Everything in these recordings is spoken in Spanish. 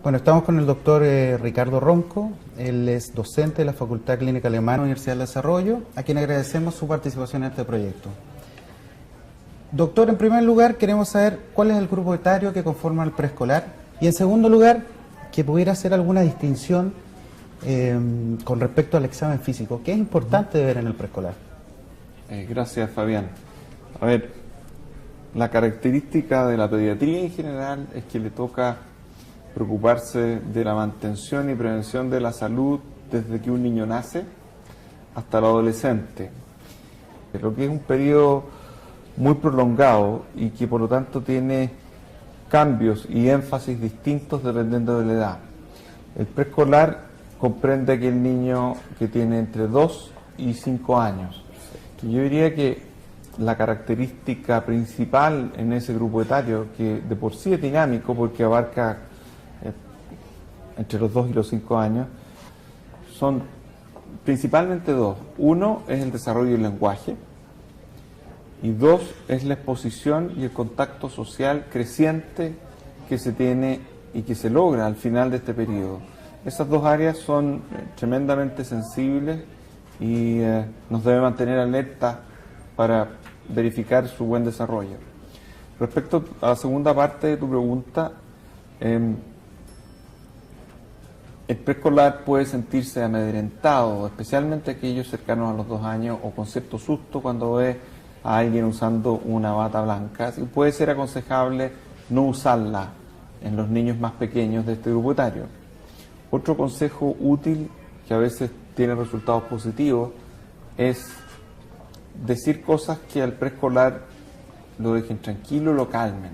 Bueno, estamos con el doctor Ricardo Ronco. Él es docente de la Facultad Clínica Alemana de la Universidad del Desarrollo, a quien agradecemos su participación en este proyecto. Doctor, en primer lugar queremos saber cuál es el grupo etario que conforma el preescolar y en segundo lugar, que pudiera hacer alguna distinción con respecto al examen físico, que es importante ver en el preescolar. Gracias, Fabián. A ver, la característica de la pediatría en general es que le toca preocuparse de la mantención y prevención de la salud desde que un niño nace hasta el adolescente, lo que es un periodo muy prolongado y que por lo tanto tiene cambios y énfasis distintos dependiendo de la edad. El preescolar comprende aquel niño que tiene entre 2 y 5 años. Yo diría que la característica principal en ese grupo etario, que de por sí es dinámico porque abarca entre los 2 y los 5 años, son principalmente dos. Uno es el desarrollo del lenguaje y dos es la exposición y el contacto social creciente que se tiene y que se logra al final de este periodo. Esas dos áreas son tremendamente sensibles y nos debe mantener alerta para verificar su buen desarrollo. Respecto a la segunda parte de tu pregunta, el preescolar puede sentirse amedrentado, especialmente aquellos cercanos a los 2 años o con cierto susto cuando ve a alguien usando una bata blanca. Puede ser aconsejable no usarla en los niños más pequeños de este grupo etario. Otro consejo útil que a veces tiene resultados positivos es decir cosas que al preescolar lo dejen tranquilo, lo calmen,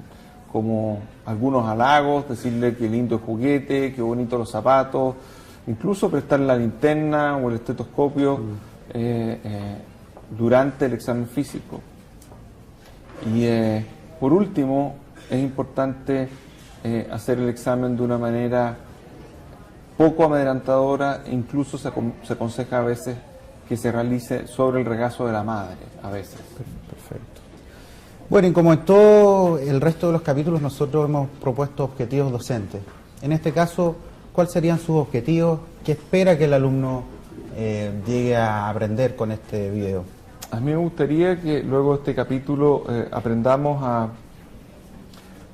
como algunos halagos, decirle qué lindo el juguete, qué bonito los zapatos, incluso prestarle la linterna o el estetoscopio durante el examen físico. Y por último, es importante hacer el examen de una manera poco amedrentadora, incluso se aconseja a veces que se realice sobre el regazo de la madre, a veces. Perfecto. Bueno, y como en todo el resto de los capítulos, nosotros hemos propuesto objetivos docentes. En este caso, ¿cuáles serían sus objetivos? ¿Qué espera que el alumno llegue a aprender con este video? A mí me gustaría que luego de este capítulo aprendamos a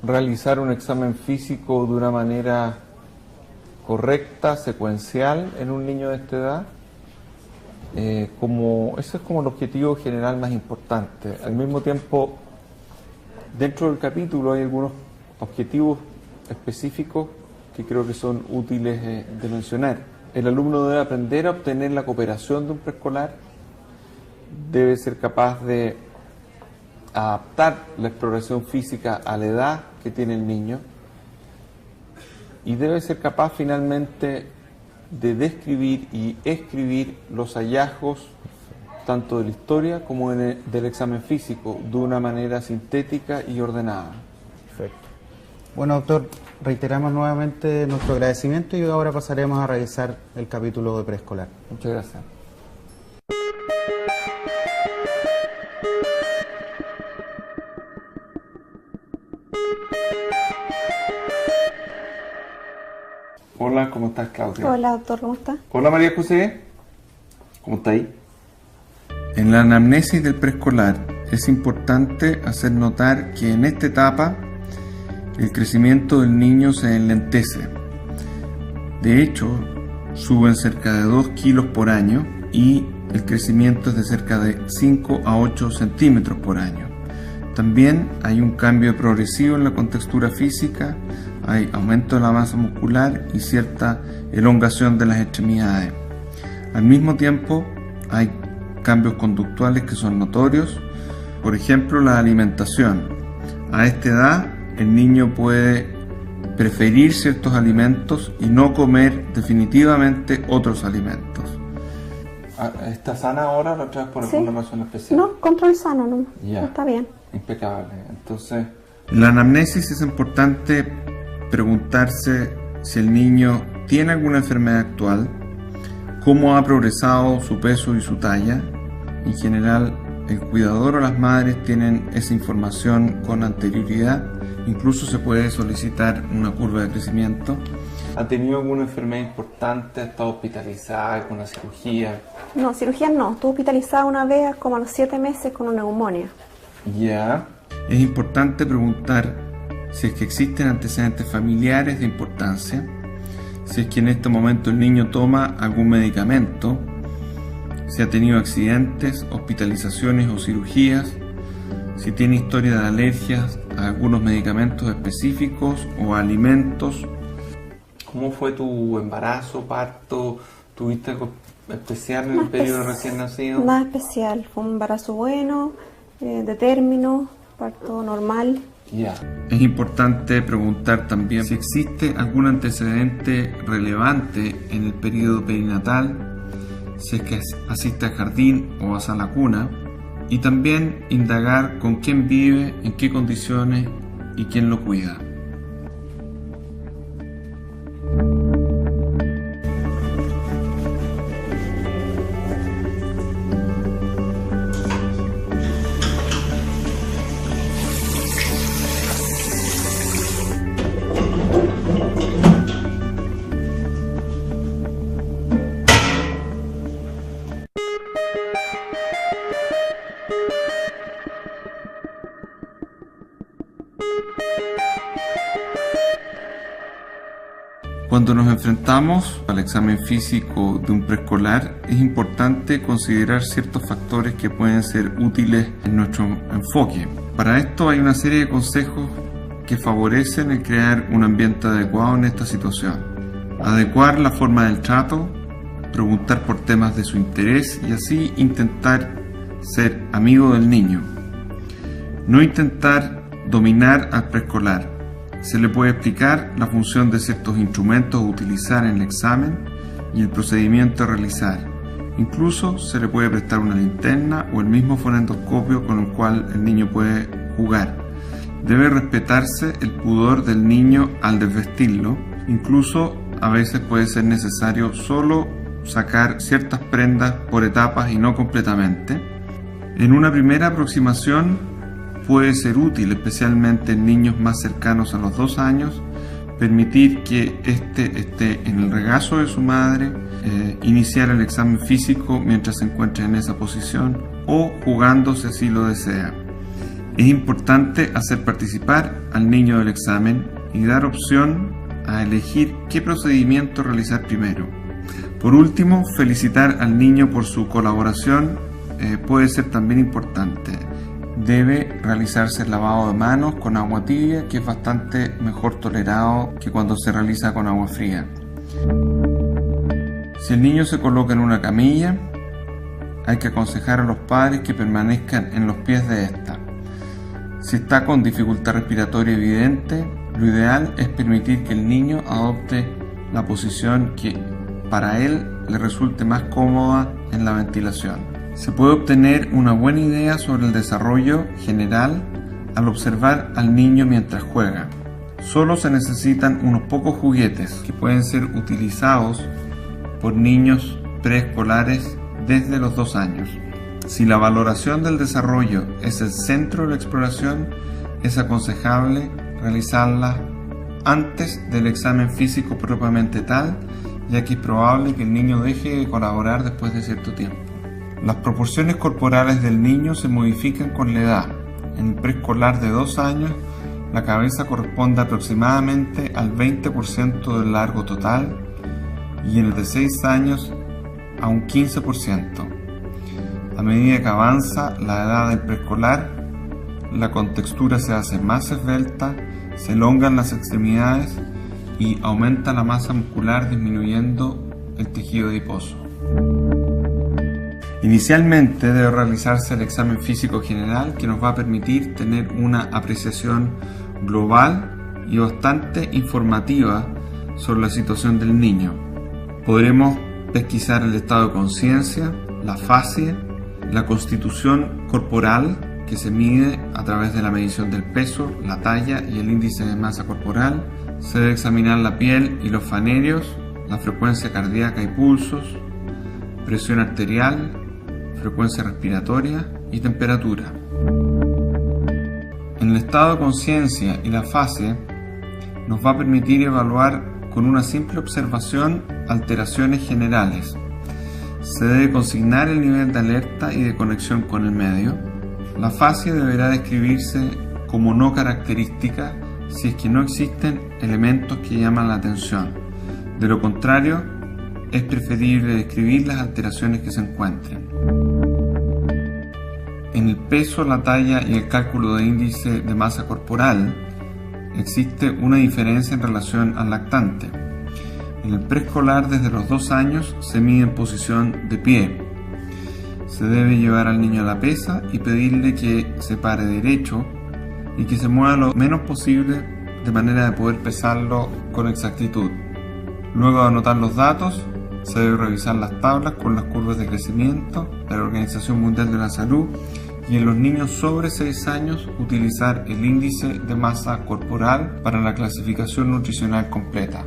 realizar un examen físico de una manera correcta, secuencial en un niño de esta edad. Ese es como el objetivo general más importante. Al mismo tiempo, dentro del capítulo hay algunos objetivos específicos que creo que son útiles de mencionar. El alumno debe aprender a obtener la cooperación de un preescolar, debe ser capaz de adaptar la exploración física a la edad que tiene el niño y debe ser capaz finalmente de describir y escribir los hallazgos tanto de la historia como del examen físico de una manera sintética y ordenada. Perfecto. Bueno, doctor, reiteramos nuevamente nuestro agradecimiento y ahora pasaremos a revisar el capítulo de preescolar. Muchas gracias. Hola, ¿cómo estás, Claudia? Hola, doctor, ¿cómo está? Hola, María José. ¿Cómo está ahí? En la anamnesis del preescolar es importante hacer notar que en esta etapa el crecimiento del niño se enlentece. De hecho, suben cerca de 2 kilos por año y el crecimiento es de cerca de 5 a 8 centímetros por año. También hay un cambio progresivo en la contextura física, hay aumento de la masa muscular y cierta elongación de las extremidades. Al mismo tiempo, hay cambios conductuales que son notorios, por ejemplo, la alimentación. A esta edad, el niño puede preferir ciertos alimentos y no comer definitivamente otros alimentos. ¿Está sana ahora la otra vez por alguna razón especial? No, control sano, no, Ya. está bien. Impecable. Entonces, en la anamnesis es importante preguntarse si el niño tiene alguna enfermedad actual, cómo ha progresado su peso y su talla. En general, el cuidador o las madres tienen esa información con anterioridad. Incluso se puede solicitar una curva de crecimiento. ¿Ha tenido alguna enfermedad importante? ¿Ha estado hospitalizada? ¿Alguna cirugía? No, cirugía no. Estuve hospitalizada una vez como a los 7 meses con una neumonía. Ya. Es importante preguntar si es que existen antecedentes familiares de importancia, si es que en este momento el niño toma algún medicamento, si ha tenido accidentes, hospitalizaciones o cirugías, si tiene historia de alergias a algunos medicamentos específicos o alimentos. ¿Cómo fue tu embarazo, parto? ¿Tuviste algo especial en el periodo recién nacido? Nada especial. Fue un embarazo bueno, de término, parto normal. Ya. Es importante preguntar también si existe algún antecedente relevante en el periodo perinatal, si es que asiste al jardín o a sala cuna, y también indagar con quién vive, en qué condiciones y quién lo cuida. Cuando nos enfrentamos al examen físico de un preescolar, es importante considerar ciertos factores que pueden ser útiles en nuestro enfoque. Para esto hay una serie de consejos que favorecen el crear un ambiente adecuado en esta situación. Adecuar la forma del trato, preguntar por temas de su interés y así intentar ser amigo del niño. No intentar dominar al preescolar. Se le puede explicar la función de ciertos instrumentos a utilizar en el examen y el procedimiento a realizar. Incluso se le puede prestar una linterna o el mismo fonendoscopio con el cual el niño puede jugar. Debe respetarse el pudor del niño al desvestirlo. Incluso a veces puede ser necesario solo sacar ciertas prendas por etapas y no completamente. En una primera aproximación puede ser útil, especialmente en niños más cercanos a los 2 años, permitir que éste esté en el regazo de su madre, iniciar el examen físico mientras se encuentre en esa posición o jugando si así lo desea. Es importante hacer participar al niño del examen y dar opción a elegir qué procedimiento realizar primero. Por último, felicitar al niño por su colaboración puede ser también importante. Debe realizarse el lavado de manos con agua tibia, que es bastante mejor tolerado que cuando se realiza con agua fría. Si el niño se coloca en una camilla, hay que aconsejar a los padres que permanezcan en los pies de esta. Si está con dificultad respiratoria evidente, lo ideal es permitir que el niño adopte la posición que para él le resulte más cómoda en la ventilación. Se puede obtener una buena idea sobre el desarrollo general al observar al niño mientras juega. Solo se necesitan unos pocos juguetes que pueden ser utilizados por niños preescolares desde los 2 años. Si la valoración del desarrollo es el centro de la exploración, es aconsejable realizarla antes del examen físico propiamente tal, ya que es probable que el niño deje de colaborar después de cierto tiempo. Las proporciones corporales del niño se modifican con la edad. En el preescolar de 2 años, la cabeza corresponde aproximadamente al 20% del largo total y en el de 6 años a un 15%. A medida que avanza la edad del preescolar, la contextura se hace más esbelta, se elongan las extremidades y aumenta la masa muscular disminuyendo el tejido adiposo. Inicialmente debe realizarse el examen físico general que nos va a permitir tener una apreciación global y bastante informativa sobre la situación del niño. Podremos pesquisar el estado de conciencia, la fascia, la constitución corporal que se mide a través de la medición del peso, la talla y el índice de masa corporal. Se debe examinar la piel y los fanerios, la frecuencia cardíaca y pulsos, presión arterial, frecuencia respiratoria y temperatura. En el estado de conciencia y la fase nos va a permitir evaluar con una simple observación alteraciones generales. Se debe consignar el nivel de alerta y de conexión con el medio. La afasia deberá describirse como no característica si es que no existen elementos que llaman la atención. De lo contrario, es preferible describir las alteraciones que se encuentren. En el peso, la talla y el cálculo de índice de masa corporal existe una diferencia en relación al lactante. En el preescolar, desde los 2 años, se mide en posición de pie. Se debe llevar al niño a la pesa y pedirle que se pare derecho y que se mueva lo menos posible de manera de poder pesarlo con exactitud. Luego de anotar los datos, se debe revisar las tablas con las curvas de crecimiento de la Organización Mundial de la Salud y en los niños sobre 6 años utilizar el índice de masa corporal para la clasificación nutricional completa.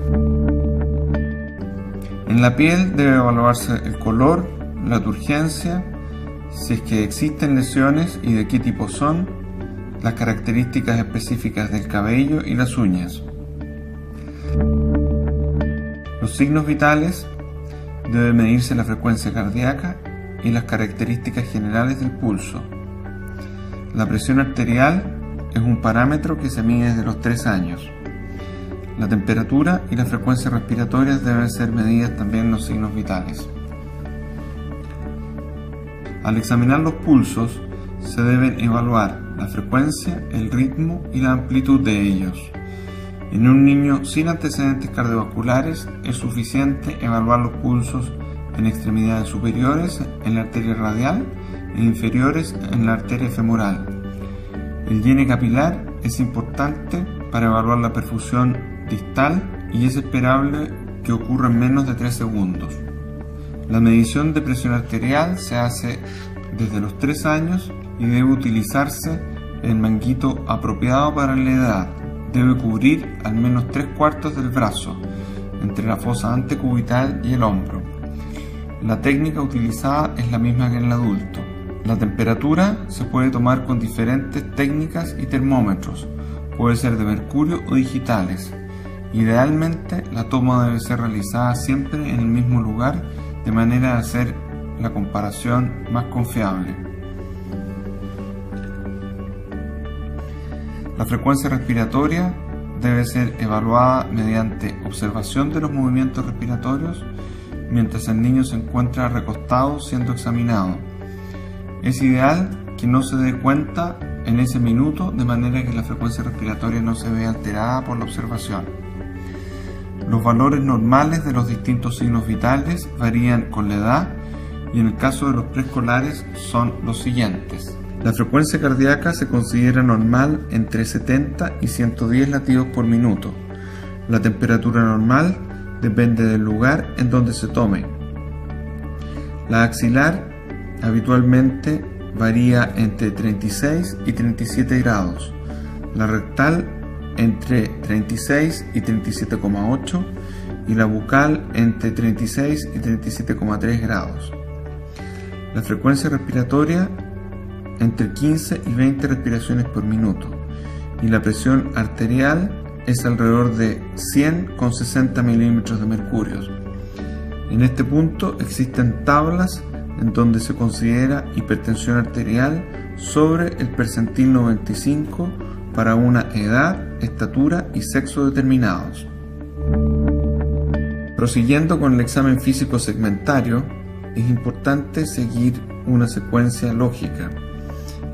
En la piel debe evaluarse el color, la turgencia, si es que existen lesiones y de qué tipo son, las características específicas del cabello y las uñas. Los signos vitales debe medirse la frecuencia cardíaca y las características generales del pulso. La presión arterial es un parámetro que se mide desde los 3 años. La temperatura y la frecuencia respiratoria deben ser medidas también en los signos vitales. Al examinar los pulsos, se deben evaluar la frecuencia, el ritmo y la amplitud de ellos. En un niño sin antecedentes cardiovasculares es suficiente evaluar los pulsos en extremidades superiores en la arteria radial e inferiores en la arteria femoral. El llene capilar es importante para evaluar la perfusión distal y es esperable que ocurra en menos de 3 segundos. La medición de presión arterial se hace desde los 3 años y debe utilizarse el manguito apropiado para la edad. Debe cubrir al menos 3/4 del brazo, entre la fosa antecubital y el hombro. La técnica utilizada es la misma que en el adulto. La temperatura se puede tomar con diferentes técnicas y termómetros, puede ser de mercurio o digitales. Idealmente, la toma debe ser realizada siempre en el mismo lugar, de manera de hacer la comparación más confiable. La frecuencia respiratoria debe ser evaluada mediante observación de los movimientos respiratorios mientras el niño se encuentra recostado siendo examinado. Es ideal que no se dé cuenta en ese minuto, de manera que la frecuencia respiratoria no se vea alterada por la observación. Los valores normales de los distintos signos vitales varían con la edad y en el caso de los preescolares son los siguientes. La frecuencia cardíaca se considera normal entre 70 y 110 latidos por minuto. La temperatura normal depende del lugar en donde se tome. La axilar habitualmente varía entre 36 y 37 grados. La rectal entre 36 y 37,8 y la bucal entre 36 y 37,3 grados. La frecuencia respiratoria entre 15 y 20 respiraciones por minuto y la presión arterial es alrededor de 100,60 milímetros de mercurio. En este punto existen tablas en donde se considera hipertensión arterial sobre el percentil 95 para una edad, estatura y sexo determinados. Prosiguiendo con el examen físico segmentario, es importante seguir una secuencia lógica,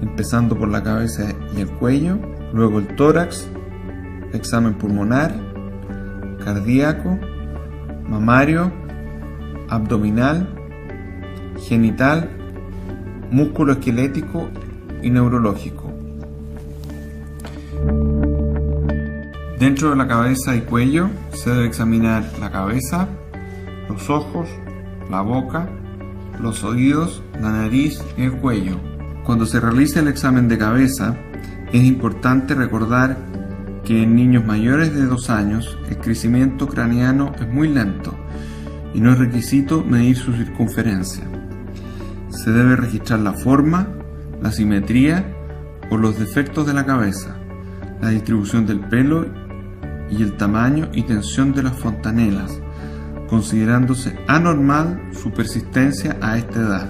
empezando por la cabeza y el cuello, luego el tórax, examen pulmonar, cardíaco, mamario, abdominal, genital, músculo esquelético y neurológico. Dentro de la cabeza y cuello se debe examinar la cabeza, los ojos, la boca, los oídos, la nariz y el cuello. Cuando se realiza el examen de cabeza, es importante recordar que en niños mayores de 2 años el crecimiento craneano es muy lento y no es requisito medir su circunferencia. Se debe registrar la forma, la simetría o los defectos de la cabeza, la distribución del pelo y el tamaño y tensión de las fontanelas, considerándose anormal su persistencia a esta edad.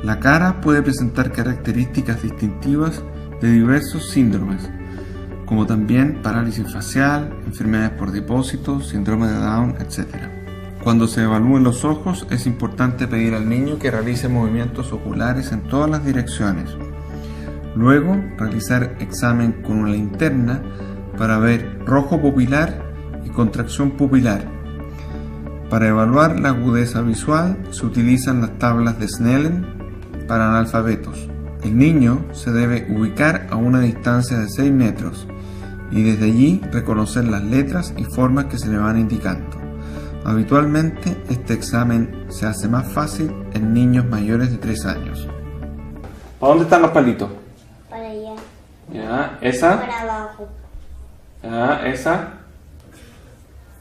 La cara puede presentar características distintivas de diversos síndromes, como también parálisis facial, enfermedades por depósito, síndrome de Down, etc. Cuando se evalúen los ojos, es importante pedir al niño que realice movimientos oculares en todas las direcciones. Luego, realizar examen con una linterna para ver rojo pupilar y contracción pupilar. Para evaluar la agudeza visual, se utilizan las tablas de Snellen para analfabetos. El niño se debe ubicar a una distancia de 6 metros y desde allí reconocer las letras y formas que se le van indicando. Habitualmente este examen se hace más fácil en niños mayores de 3 años. ¿A dónde están los palitos? Para allá. Ya, ¿esa? Para abajo. Ya, ¿esa?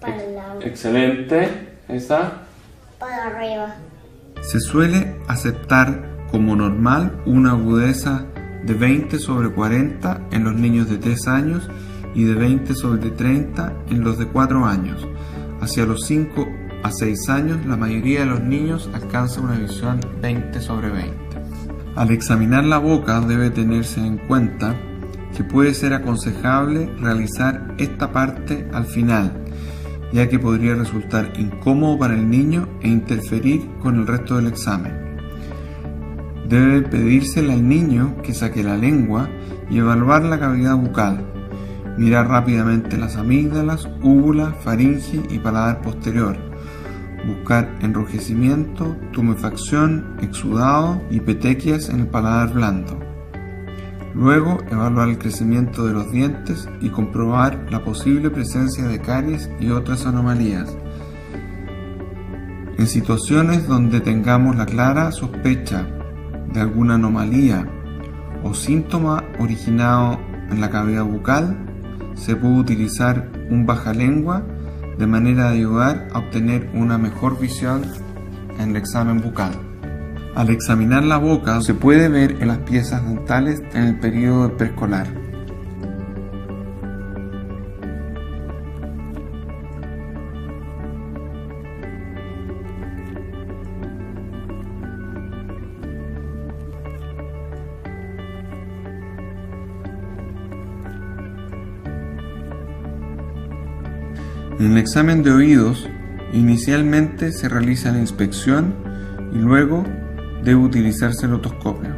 Para el lado. Excelente. ¿Esa? Para arriba. Se suele aceptar como normal una agudeza de 20/40 en los niños de 3 años y de 20/30 en los de 4 años. Hacia los 5 a 6 años, la mayoría de los niños alcanza una visión 20/20. Al examinar la boca debe tenerse en cuenta que puede ser aconsejable realizar esta parte al final, ya que podría resultar incómodo para el niño e interferir con el resto del examen. Debe pedírsele al niño que saque la lengua y evaluar la cavidad bucal, mirar rápidamente las amígdalas, úvula, faringe y paladar posterior, buscar enrojecimiento, tumefacción, exudado y petequias en el paladar blando. Luego, evaluar el crecimiento de los dientes y comprobar la posible presencia de caries y otras anomalías. En situaciones donde tengamos la clara sospecha de alguna anomalía o síntoma originado en la cavidad bucal, se puede utilizar un bajalengua de manera de ayudar a obtener una mejor visión en el examen bucal. Al examinar la boca se puede ver en las piezas dentales en el periodo preescolar. En el examen de oídos, inicialmente se realiza la inspección y luego debe utilizarse el otoscopio.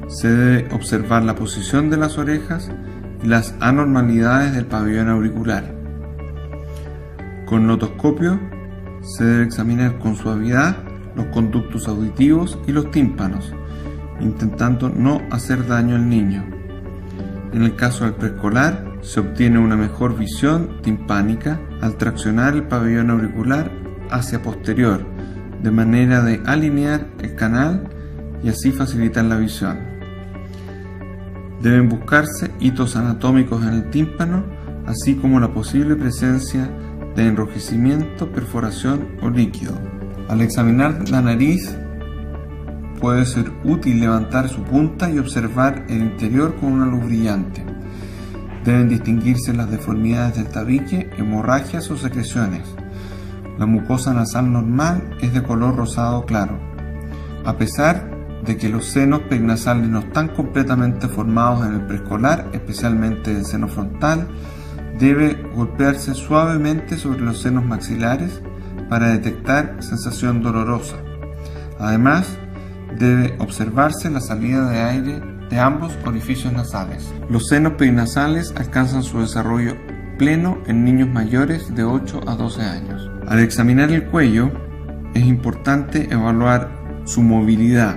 Se debe observar la posición de las orejas y las anormalidades del pabellón auricular. Con el otoscopio se debe examinar con suavidad los conductos auditivos y los tímpanos, intentando no hacer daño al niño. En el caso del preescolar, se obtiene una mejor visión timpánica al traccionar el pabellón auricular hacia posterior, de manera de alinear el canal y así facilitar la visión. Deben buscarse hitos anatómicos en el tímpano, así como la posible presencia de enrojecimiento, perforación o líquido. Al examinar la nariz, puede ser útil levantar su punta y observar el interior con una luz brillante. Deben distinguirse las deformidades del tabique, hemorragias o secreciones. La mucosa nasal normal es de color rosado claro. A pesar de que los senos perinasales no están completamente formados en el preescolar, especialmente el seno frontal, debe golpearse suavemente sobre los senos maxilares para detectar sensación dolorosa. Además, debe observarse la salida de aire de ambos orificios nasales. Los senos perinasales alcanzan su desarrollo pleno en niños mayores de 8 a 12 años. Al examinar el cuello, es importante evaluar su movilidad.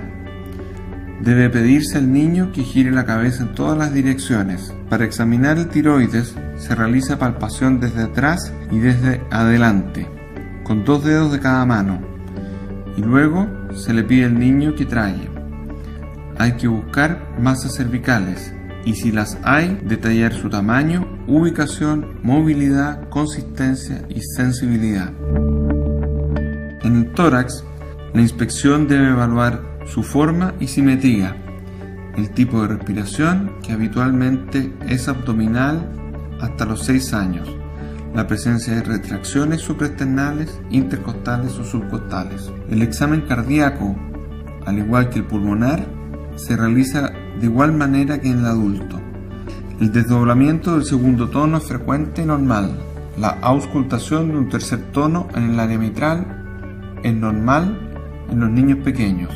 Debe pedirse al niño que gire la cabeza en todas las direcciones. Para examinar el tiroides, se realiza palpación desde atrás y desde adelante, con 2 dedos de cada mano, y luego se le pide al niño que trague. Hay que buscar masas cervicales y, si las hay, detallar su tamaño, ubicación, movilidad, consistencia y sensibilidad. En el tórax, la inspección debe evaluar su forma y simetría, el tipo de respiración, que habitualmente es abdominal, hasta los 6 años. La presencia de retracciones supraesternales, intercostales o subcostales. El examen cardíaco, al igual que el pulmonar, se realiza de igual manera que en el adulto. El desdoblamiento del segundo tono es frecuente y normal. La auscultación de un tercer tono en el área mitral es normal en los niños pequeños.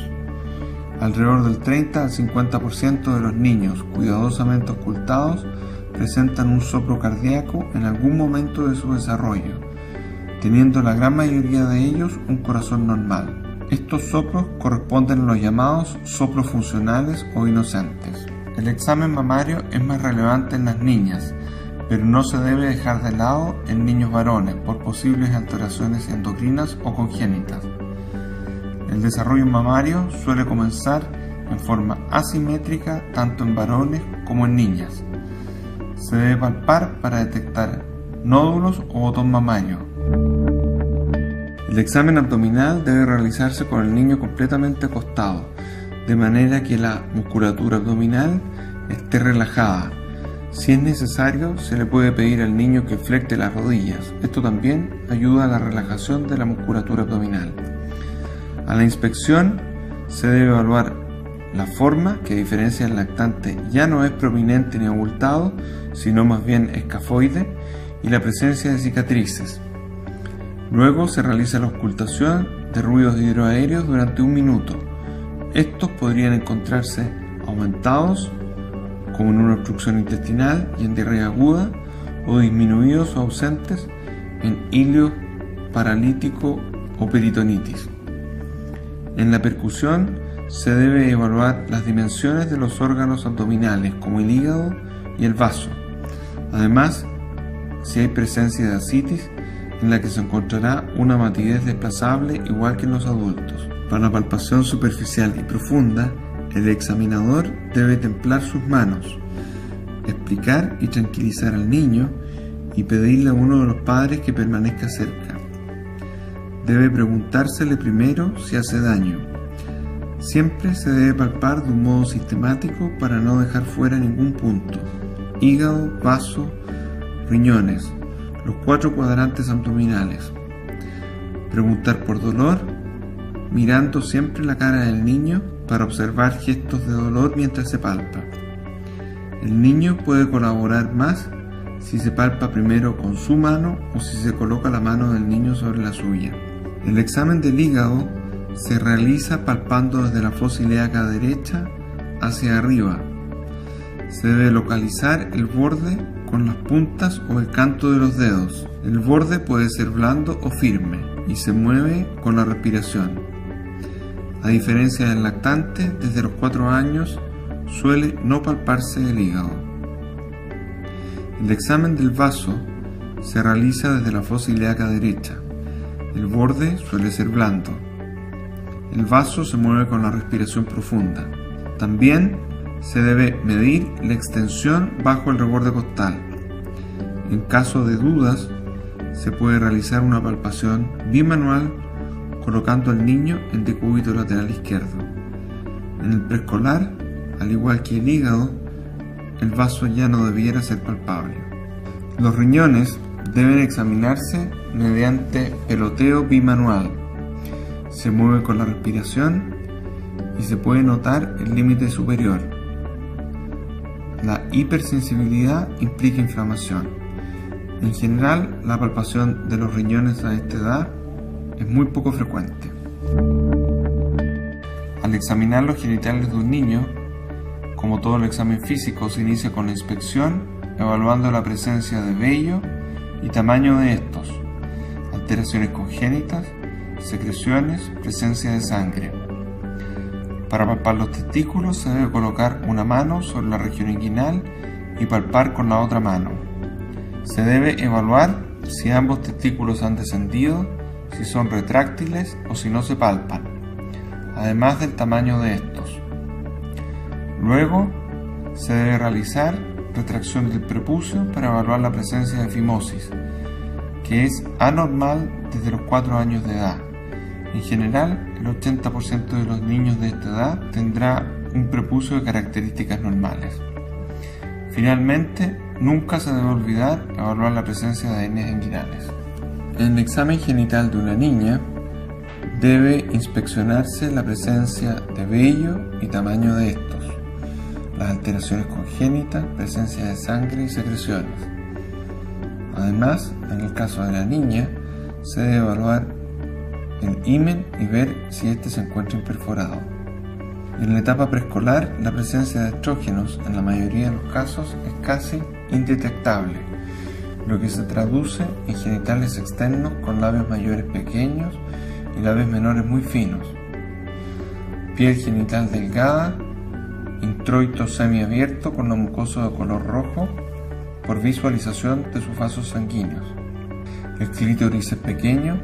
Alrededor del 30 al 50% de los niños cuidadosamente auscultados presentan un soplo cardíaco en algún momento de su desarrollo, teniendo la gran mayoría de ellos un corazón normal. Estos soplos corresponden a los llamados soplos funcionales o inocentes. El examen mamario es más relevante en las niñas, pero no se debe dejar de lado en niños varones por posibles alteraciones endocrinas o congénitas. El desarrollo mamario suele comenzar en forma asimétrica tanto en varones como en niñas. Se debe palpar para detectar nódulos o botón mamario. El examen abdominal debe realizarse con el niño completamente acostado, de manera que la musculatura abdominal esté relajada. Si es necesario, se le puede pedir al niño que flecte las rodillas. Esto también ayuda a la relajación de la musculatura abdominal. A la inspección se debe evaluar la forma, que a diferencia del lactante ya no es prominente ni abultado, sino más bien escafoide, y la presencia de cicatrices. Luego se realiza la auscultación de ruidos hidroaéreos durante 1 minuto. Estos podrían encontrarse aumentados, como en una obstrucción intestinal y en diarrea aguda, o disminuidos o ausentes en hilo paralítico o peritonitis. En la percusión se debe evaluar las dimensiones de los órganos abdominales, como el hígado y el vaso. Además, si hay presencia de ascitis, en la que se encontrará una matidez desplazable igual que en los adultos. Para la palpación superficial y profunda, el examinador debe templar sus manos, explicar y tranquilizar al niño y pedirle a uno de los padres que permanezca cerca. Debe preguntársele primero si hace daño. Siempre se debe palpar de un modo sistemático para no dejar fuera ningún punto: hígado, vaso, riñones, los 4 cuadrantes abdominales. Preguntar por dolor, mirando siempre la cara del niño para observar gestos de dolor mientras se palpa. El niño puede colaborar más si se palpa primero con su mano o si se coloca la mano del niño sobre la suya. El examen del hígado se realiza palpando desde la fosa ilíaca derecha hacia arriba. Se debe localizar el borde con las puntas o el canto de los dedos. El borde puede ser blando o firme y se mueve con la respiración. A diferencia del lactante, desde los 4 años suele no palparse el hígado. El examen del vaso se realiza desde la fosa ilíaca derecha. El borde suele ser blando. El vaso se mueve con la respiración profunda. También se debe medir la extensión bajo el reborde costal. En caso de dudas, se puede realizar una palpación bimanual colocando al niño en decúbito lateral izquierdo. En el preescolar, al igual que el hígado, el vaso ya no debiera ser palpable. Los riñones deben examinarse mediante peloteo bimanual. Se mueve con la respiración y se puede notar el límite superior. La hipersensibilidad implica inflamación. En general, la palpación de los riñones a esta edad es muy poco frecuente. Al examinar los genitales de un niño, como todo el examen físico, se inicia con la inspección, evaluando la presencia de vello y tamaño de estos, alteraciones congénitas, secreciones, presencia de sangre. Para palpar los testículos se debe colocar una mano sobre la región inguinal y palpar con la otra mano. Se debe evaluar si ambos testículos han descendido, si son retráctiles o si no se palpan, además del tamaño de estos. Luego se debe realizar retracción del prepucio para evaluar la presencia de fimosis, que es anormal desde los 4 años de edad. En general, el 80% de los niños de esta edad tendrá un prepucio de características normales. Finalmente, Nunca se debe olvidar evaluar la presencia de hernias inguinales. En el examen genital de una niña debe inspeccionarse la presencia de vello y tamaño de estos, las alteraciones congénitas, presencia de sangre y secreciones. Además, en el caso de la niña, se debe evaluar el himen y ver si éste se encuentra imperforado. En la etapa preescolar, la presencia de estrógenos en la mayoría de los casos es casi indetectable, lo que se traduce en genitales externos con labios mayores pequeños y labios menores muy finos, piel genital delgada, introito semiabierto con la mucosa de color rojo por visualización de sus vasos sanguíneos. El clítoris es pequeño,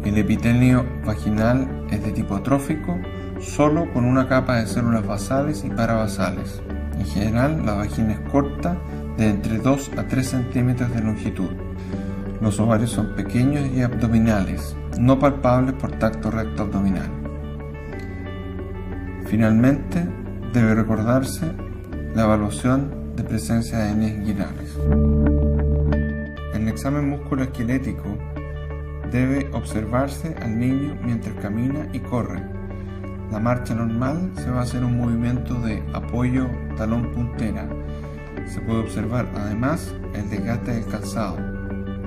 el epitelio vaginal es de tipo trófico, solo con una capa de células basales y parabasales. En general, la vagina es corta, de entre 2 a 3 centímetros de longitud. Los ovarios son pequeños y abdominales, no palpables por tacto recto abdominal. Finalmente, debe recordarse la evaluación de presencia de hernias inguinales. En el examen musculoesquelético debe observarse al niño mientras camina y corre. La marcha normal se va a hacer un movimiento de apoyo talón-puntera. Se puede observar además el desgaste del calzado.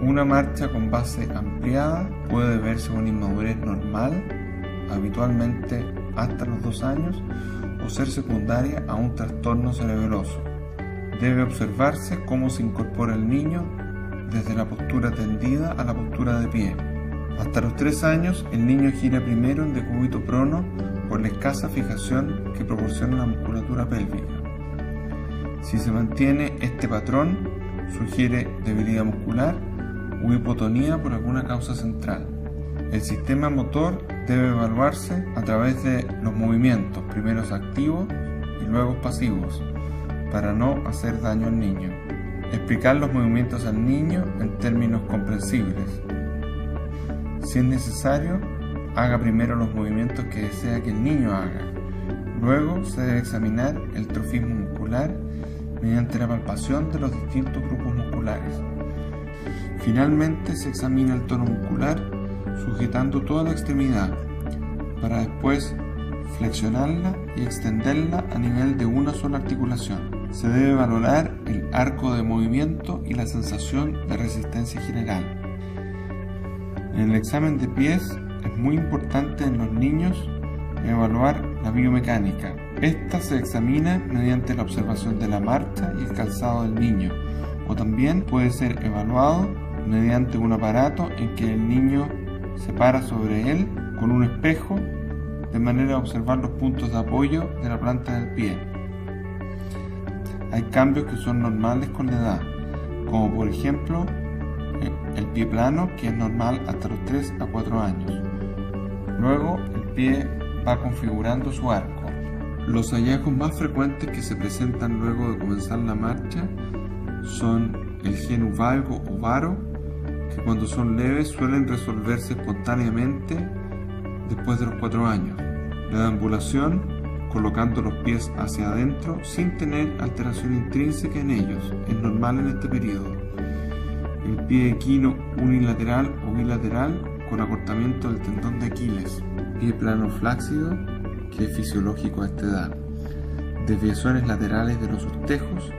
Una marcha con base ampliada puede verse una inmadurez normal, habitualmente hasta los 2 años, o ser secundaria a un trastorno cerebeloso. Debe observarse cómo se incorpora el niño desde la postura tendida a la postura de pie. Hasta los 3 años, el niño gira primero en decúbito prono por la escasa fijación que proporciona la musculatura pélvica. Si se mantiene este patrón, sugiere debilidad muscular o hipotonía por alguna causa central. El sistema motor debe evaluarse a través de los movimientos, primeros activos y luego pasivos, para no hacer daño al niño. Explicar los movimientos al niño en términos comprensibles. Si es necesario, haga primero los movimientos que desea que el niño haga. Luego se debe examinar el trofismo muscular mediante la palpación de los distintos grupos musculares. Finalmente se examina el tono muscular sujetando toda la extremidad para después flexionarla y extenderla a nivel de una sola articulación. Se debe valorar el arco de movimiento y la sensación de resistencia general. En el examen de pies es muy importante en los niños evaluar la biomecánica. Esta se examina mediante la observación de la marcha y el calzado del niño, o también puede ser evaluado mediante un aparato en que el niño se para sobre él con un espejo de manera a observar los puntos de apoyo de la planta del pie. Hay cambios que son normales con la edad, como por ejemplo el pie plano, que es normal hasta los 3 a 4 años. Luego el pie va configurando su arco. Los hallazgos más frecuentes que se presentan luego de comenzar la marcha son el genus valgo o varo, que cuando son leves suelen resolverse espontáneamente después de los 4 años. La deambulación, colocando los pies hacia adentro sin tener alteración intrínseca en ellos, es normal en este periodo. El pie equino unilateral o bilateral con acortamiento del tendón de Aquiles. Pie plano flácido, que es fisiológico a esta edad. Desviaciones laterales de los urtejos.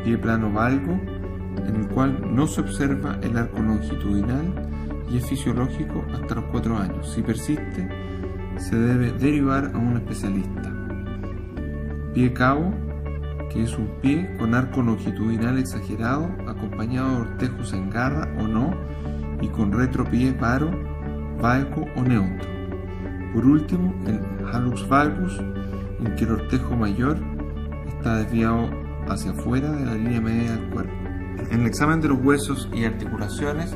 Pie plano valgo, en el cual no se observa el arco longitudinal y es fisiológico hasta los 4 años. Si persiste, se debe derivar a un especialista. Pie cabo, que es un pie con arco longitudinal exagerado, acompañado de ortejos en garra o no, y con retropié varo, valgo o neutro. Por último, el hallux valgus, en que el ortejo mayor está desviado hacia afuera de la línea media del cuerpo. En el examen de los huesos y articulaciones,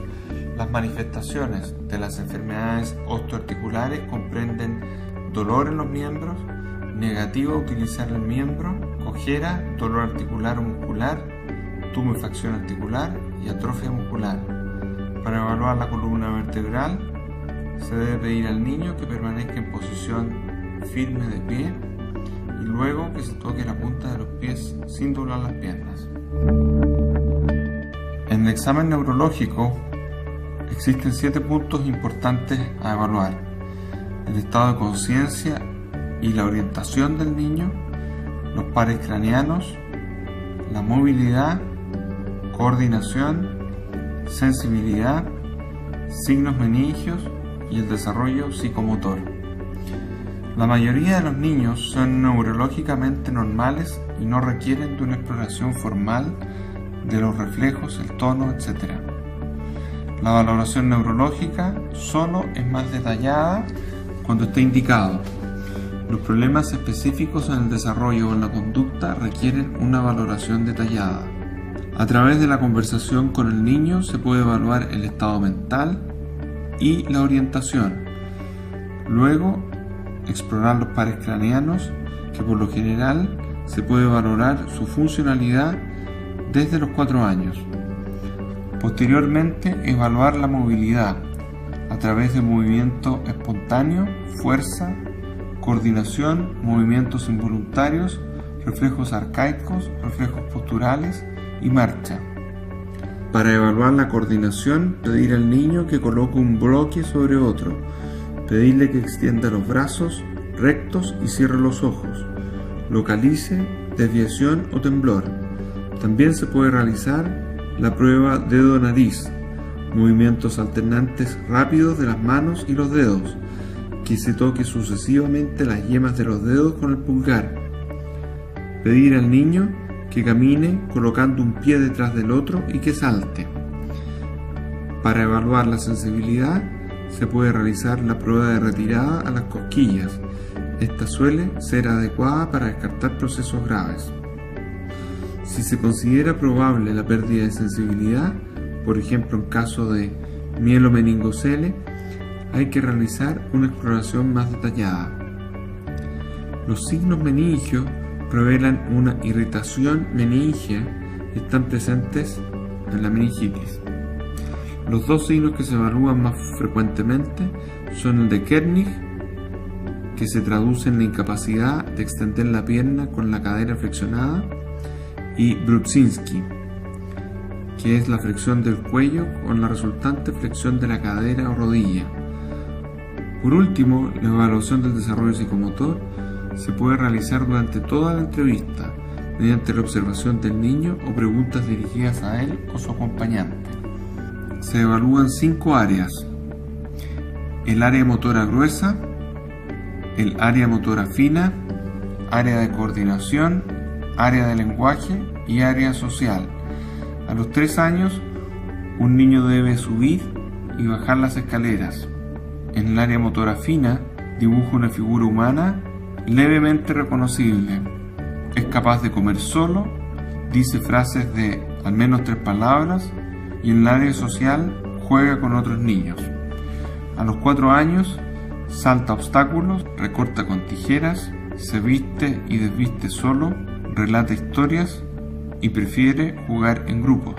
las manifestaciones de las enfermedades osteoarticulares comprenden dolor en los miembros, negativo a utilizar el miembro, cojera, dolor articular o muscular, tumefacción articular y atrofia muscular. Para evaluar la columna vertebral, se debe pedir al niño que permanezca en posición firme de pie y luego que se toque la punta de los pies sin doblar las piernas. En el examen neurológico existen 7 puntos importantes a evaluar: el estado de conciencia y la orientación del niño, los pares craneanos, la movilidad, coordinación, sensibilidad, signos meningios y el desarrollo psicomotor. La mayoría de los niños son neurológicamente normales y no requieren de una exploración formal de los reflejos, el tono, etc. La valoración neurológica solo es más detallada cuando está indicado. Los problemas específicos en el desarrollo o en la conducta requieren una valoración detallada. A través de la conversación con el niño se puede evaluar el estado mental y la orientación. Luego, explorar los pares craneanos, que por lo general se puede valorar su funcionalidad desde los 4 años. Posteriormente, evaluar la movilidad a través de movimiento espontáneo, fuerza, coordinación, movimientos involuntarios, reflejos arcaicos, reflejos posturales y marcha. Para evaluar la coordinación, pedir al niño que coloque un bloque sobre otro, pedirle que extienda los brazos rectos y cierre los ojos, localice desviación o temblor. También se puede realizar la prueba dedo-nariz, movimientos alternantes rápidos de las manos y los dedos, que se toque sucesivamente las yemas de los dedos con el pulgar. Pedir al niño que camine colocando un pie detrás del otro y que salte. Para evaluar la sensibilidad se puede realizar la prueba de retirada a las cosquillas. Esta suele ser adecuada para descartar procesos graves. Si se considera probable la pérdida de sensibilidad, por ejemplo en caso de mielomeningocele, hay que realizar una exploración más detallada. Los signos meningios revelan una irritación meningea y están presentes en la meningitis. Los 2 signos que se evalúan más frecuentemente son el de Kernig, que se traduce en la incapacidad de extender la pierna con la cadera flexionada, y Brudzinski, que es la flexión del cuello con la resultante flexión de la cadera o rodilla. Por último, la evaluación del desarrollo psicomotor se puede realizar durante toda la entrevista mediante la observación del niño o preguntas dirigidas a él o su acompañante. Se evalúan 5 áreas: el área motora gruesa, el área motora fina, área de coordinación, área de lenguaje y área social. A los 3 años, un niño debe subir y bajar las escaleras. En el área motora fina, dibuja una figura humana levemente reconocible. Es capaz de comer solo, dice frases de al menos 3 palabras y en el área social juega con otros niños. A los 4 años, salta obstáculos, recorta con tijeras, se viste y desviste solo, relata historias y prefiere jugar en grupos.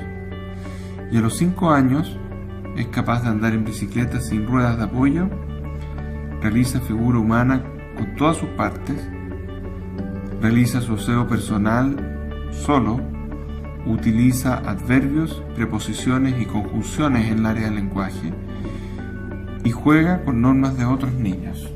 Y a los 5 años es capaz de andar en bicicleta sin ruedas de apoyo, realiza figura humana con todas sus partes, realiza su aseo personal solo, utiliza adverbios, preposiciones y conjunciones en el área del lenguaje y juega con normas de otros niños.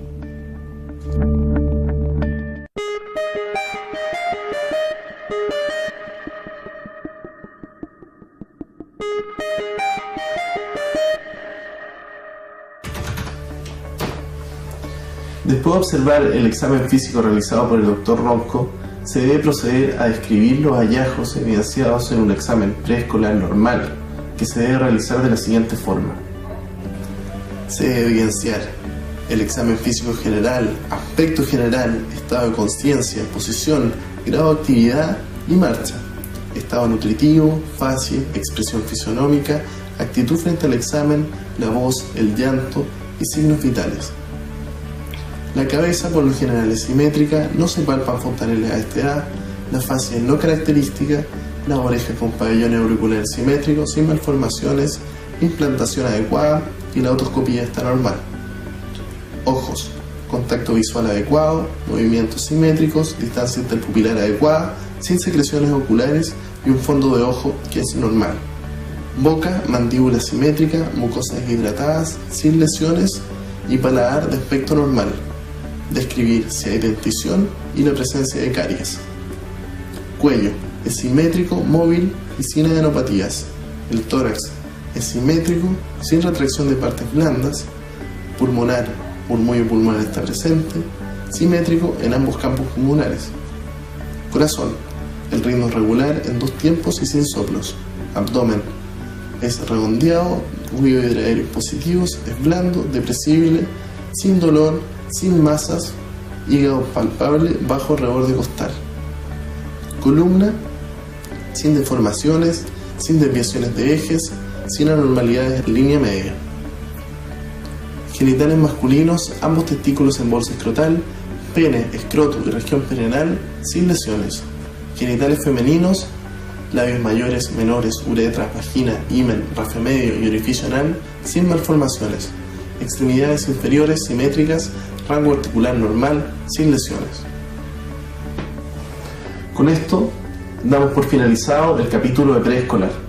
Después de observar el examen físico realizado por el Dr. Ronco, se debe proceder a describir los hallazgos evidenciados en un examen preescolar normal, que se debe realizar de la siguiente forma. Se debe evidenciar el examen físico general, aspecto general, estado de conciencia, posición, grado de actividad y marcha, estado nutritivo, facie, expresión fisionómica, actitud frente al examen, la voz, el llanto y signos vitales. La cabeza por lo general es simétrica, no se palpan fontaneles a esta edad, la facie no característica, las orejas con pabellón auricular simétrico, sin malformaciones, implantación adecuada y la otoscopía está normal. Ojos, contacto visual adecuado, movimientos simétricos, distancia interpupilar adecuada, sin secreciones oculares y un fondo de ojo que es normal. Boca, mandíbula simétrica, mucosas deshidratadas, sin lesiones y paladar de aspecto normal. Describir si hay dentición y la presencia de caries. Cuello, es simétrico, móvil y sin adenopatías. El tórax es simétrico, sin retracción de partes blandas. Pulmonar, murmullo pulmonar está presente, simétrico en ambos campos pulmonares. Corazón, el ritmo es regular en 2 tiempos y sin soplos. Abdomen, es redondeado, ruido de aéreos positivos, es blando, depresible, sin dolor, sin masas, hígado palpable, bajo reborde costal. Columna, sin deformaciones, sin desviaciones de ejes, sin anormalidades en línea media. Genitales masculinos, ambos testículos en bolsa escrotal, pene, escroto y región perianal, sin lesiones. Genitales femeninos, labios mayores, menores, uretra, vagina, himen, rafe medio y orificio anal, sin malformaciones. Extremidades inferiores simétricas, rango articular normal, sin lesiones. Con esto damos por finalizado el capítulo de preescolar.